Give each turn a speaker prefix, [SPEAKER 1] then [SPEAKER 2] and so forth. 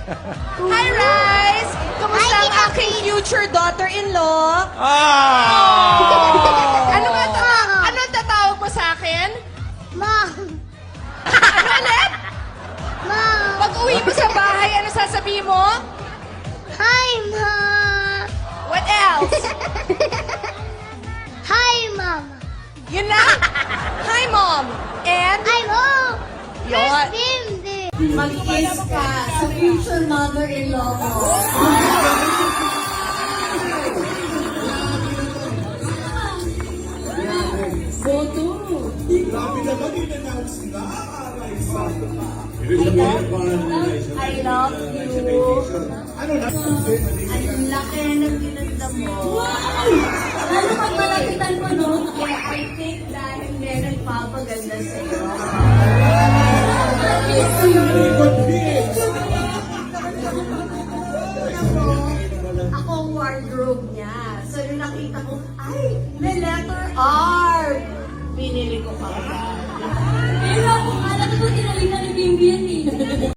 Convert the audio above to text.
[SPEAKER 1] Hi, Rice! Kamusta ang aking future daughter-in-law? Ano nga ano ang tatawag mo sa akin?
[SPEAKER 2] Mom!
[SPEAKER 1] Ano ulit?
[SPEAKER 2] Mom!
[SPEAKER 1] Pag uwi mo sa bahay, ano sasabihin mo?
[SPEAKER 2] Hi, Mom!
[SPEAKER 1] What else?
[SPEAKER 2] Hi, Mom!
[SPEAKER 1] Yun lang? Hi, Mom! And?
[SPEAKER 2] Hi, Mom!
[SPEAKER 1] Yun.
[SPEAKER 2] First Bimbi!
[SPEAKER 3] Mag-kiss ka sa future mother-in-law mo. Boto.
[SPEAKER 4] Grabe naman, in-announce na.
[SPEAKER 3] I love you.
[SPEAKER 4] Ano na?
[SPEAKER 3] Ang laki ng ginanda mo. Wow! Lalo pag malapitan mo, no? Kaya I think dahil may nagpapaganda sa'yo. Ako ang wardrobe niya. So, nung nakita ko, ay, may letter R. Pinili ko pa. Pero ako, alam ko, tinalikan ni Bimbi yan eh.